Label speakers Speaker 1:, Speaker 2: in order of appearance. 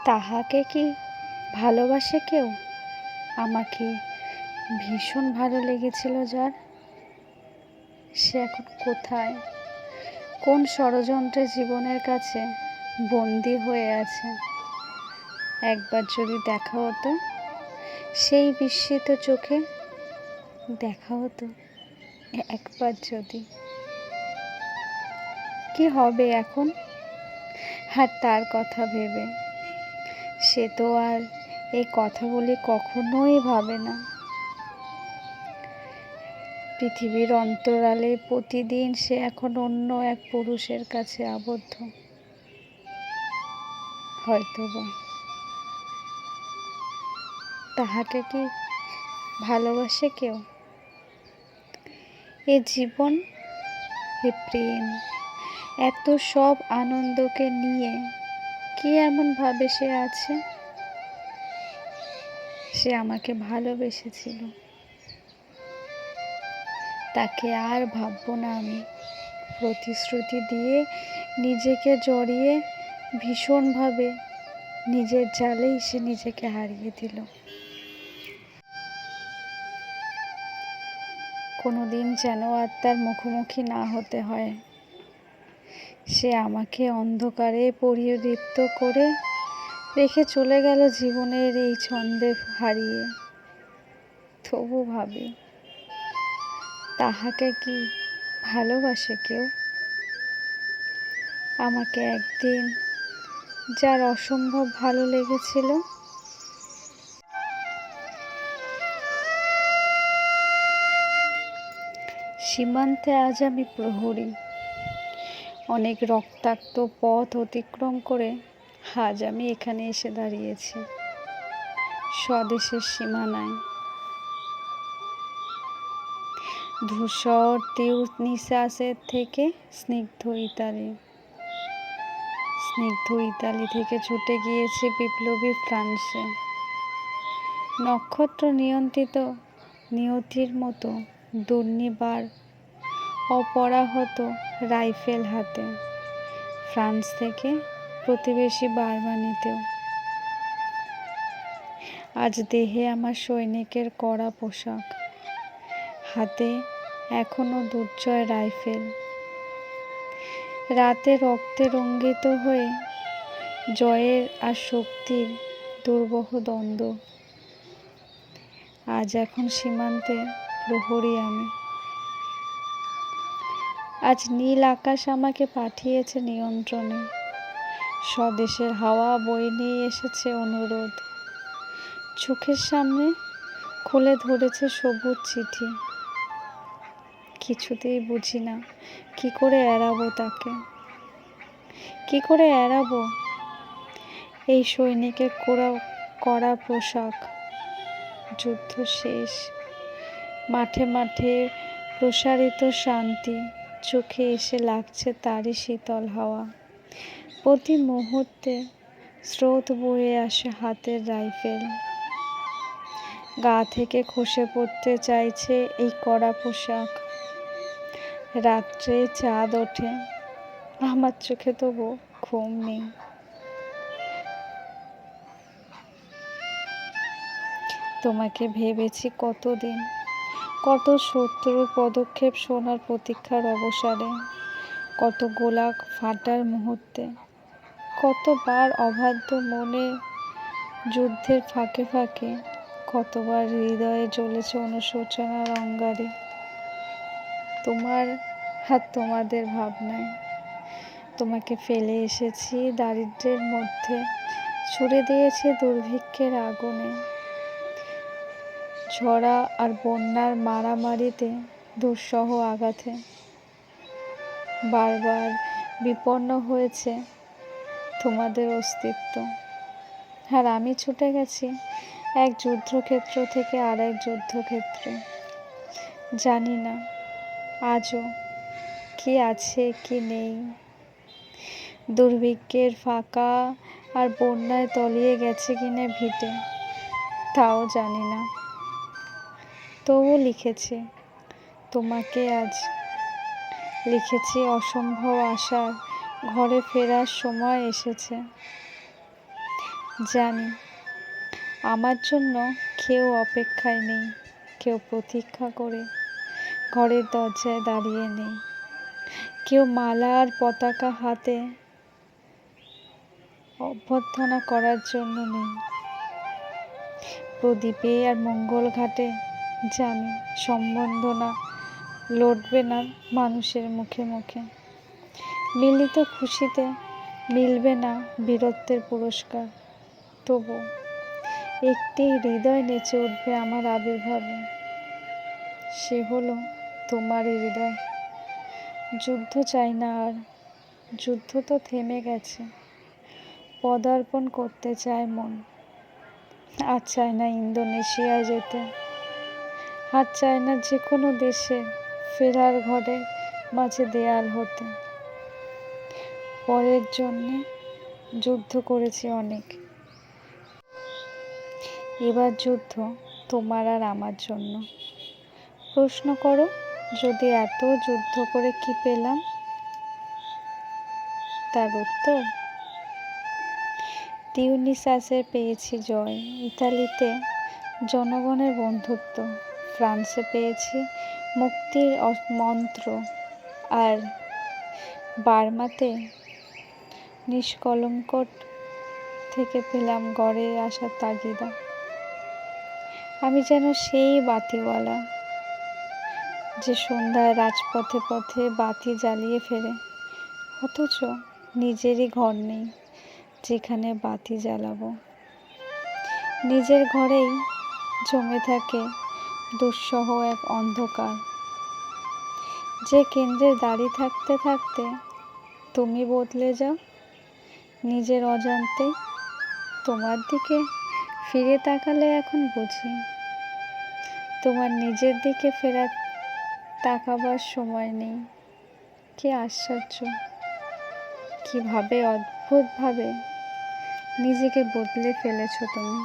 Speaker 1: তাহাকে কি ভালোবাসে কেউ? আমাকে ভীষণ ভালো লেগেছিল যার, সে এখন কোথায়, কোন ষড়যন্ত্রে জীবনের কাছে বন্দি হয়ে আছে? একবার যদি দেখা হতো, সেই বিস্মিত চোখে দেখা হতো, একবার যদি। কি হবে এখন আর তার কথা ভেবে? সে তো আর এই কথাগুলি কখনোই ভাবে না। পৃথিবীর অন্তরালে প্রতিদিন সে এখন অন্য এক পুরুষের কাছে আবদ্ধ। হয়তোবা তাহাকে কি ভালোবাসে কেউ? এ জীবন, এ প্রেম, এত সব আনন্দকে নিয়ে কি এমন ভাবে সে আছে? সে আমাকে ভালোবেসেছিল, তাকে আর ভাববো না আমি। প্রতিশ্রুতি দিয়ে নিজেকে জড়িয়ে ভীষণভাবে নিজের জালেই সে নিজেকে হারিয়ে দিল। কোনোদিন যেন আর তার মুখোমুখি না হতে হয়। সে আমাকে অন্ধকারে পরিতৃপ্ত করে রেখে চলে গেল জীবনের এই ছন্দে হারিয়ে। তবু ভাবি, তাহাকে কি ভালোবাসে কেউ? আমাকে একদিন যার অসম্ভব ভালো লেগেছিল, সীমান্তে আজ আমি প্রহরী। অনেক রক্তাক্ত পথ অতিক্রম করে আজ আমি এখানে এসে দাঁড়িয়েছি, স্বদেশের সীমানায়। ধূসর তিউনিসিয়াসের থেকে স্নিগ্ধ ইতালি থেকে ছুটে গিয়েছে বিপ্লবী ফ্রান্সে। নক্ষত্র নিয়ন্ত্রিত নিয়তির মতো দুর্নিবার অপরাহত রাইফেল হাতে, ফ্রান্স থেকে প্রতিবেশী জার্মানিতেও। আজ দেহে আমার সৈনিকের কড়া পোশাক, হাতে এখনো দুর্জয় রাইফেল। রাতে রক্তে রঞ্জিত হয়ে জয়ের আর শক্তির দুর্বহ দ্বন্দ্ব। আজ এখন সীমান্তে প্রহরী আমি। আজ নীল আকাশ আমাকে পাঠিয়েছে নিয়ন্ত্রণে। স্বদেশের হাওয়া বয়ে নিয়ে এসেছে অনুরোধ। চোখের সামনে খুলে ধরেছে সবুজ চিঠি। কিছুতেই বুঝি না কি করে এড়াবো তাকে, কি করে এড়াবো এই সৈনিকের কড়া পোশাক। যুদ্ধ শেষ, মাঠে মাঠে প্রসারিত শান্তি, চোখে এসে লাগছে তারই শীতল হাওয়া। প্রতি মুহূর্তে স্রোত বয়ে আসে হাতের রাইফেল। গা থেকে খসে পড়তে চাইছে এই কড়া পোশাক। রাত্রে চাঁদ ওঠে, আমার চোখে তবু ঘুম নেই। তোমাকে ভেবেছি কতদিন, কত শত্রুর পদক্ষেপ শোনার প্রতীক্ষার অবসরে, কত গোলা ফাটার মুহূর্তে, কতবার অবাধ্য মনে যুদ্ধের ফাঁকে ফাঁকে, কতবার হৃদয়ে জ্বলেছে অনুশোচনার অঙ্গারে। তোমার আর তোমাদের ভাবনায় তোমাকে ফেলে এসেছি দারিদ্র্যের মধ্যে, ছুড়ে দিয়েছি দুর্ভিক্ষের আগুনে। ঝরা আর বন্যার মারামারিতে, দুঃসহ আঘাতে বারবার বিপন্ন হয়েছে তোমাদের অস্তিত্ব। আর আমি ছুটে গেছি এক যুদ্ধক্ষেত্র থেকে আর এক যুদ্ধক্ষেত্রে। জানি না আজও কি আছে কি নেই। দুর্ভিক্ষের ফাঁকা আর বন্যায় তলিয়ে গেছে কিনা ভিটে, তাও জানি না। তবু লিখেছি তোমাকে আজ, লিখেছি অসম্ভব আশার ঘরে ফেরার সময় এসেছে। জানি আমার জন্য কেউ অপেক্ষায় নেই, কেউ প্রতীক্ষা করে ঘরের দরজায় দাঁড়িয়ে নেই, কেউ মালা আর পতাকা হাতে অভ্যর্থনা করার জন্য নেই। প্রদীপে আর মঙ্গল ঘাটে জানি সম্বর্ধনা লড়বে না মানুষের মুখে মুখে। মিলিত খুশিতে মিলবে না বীরত্বের পুরস্কার। তবু একটি হৃদয় নেচে উঠবে আমার আবির্ভাবে, সে হলো তোমারই হৃদয়। যুদ্ধ চাই না আর, যুদ্ধ তো থেমে গেছে। পদার্পণ করতে চায় মন, আর চায় না ইন্দোনেশিয়ায় যেতে, আর চায় না যে কোনো দেশে ফেরার ঘরে মাঝে দেয়াল হতে। পরের জন্যে যুদ্ধ করেছি অনেক, এবার যুদ্ধ তোমার আর আমার জন্য। প্রশ্ন করো, যদি এত যুদ্ধ করে কি পেলাম? তার উত্তর, তিউনিসাসে পেয়েছি জয়, ইতালিতে জনগণের বন্ধুত্ব, ফ্রান্সে পেয়েছি মুক্তির মন্ত্র, আর বার্মাতে নিষ্কলঙ্কট থেকে পেলাম গড়ে আসার তাগিদা। আমি যেন সেই বাতিওয়ালা যে সন্ধ্যায় রাজপথে পথে বাতি জ্বালিয়ে ফেরে, অথচ নিজেরই ঘর নেই যেখানে বাতি জ্বালাবো। নিজের ঘরেই জমে থাকে দুঃসহ এক অন্ধকার, যে কেন্দ্রে দাঁড়িয়ে থাকতে থাকতে তুমি বদলে যাও নিজের অজান্তে। তোমার দিকে ফিরে তাকালে এখন বুঝি তোমার নিজের দিকে ফেরার তাকাবার সময় নেই। কি আশ্চর্য, কিভাবে অদ্ভুতভাবে নিজেকে বদলে ফেলেছো তুমি।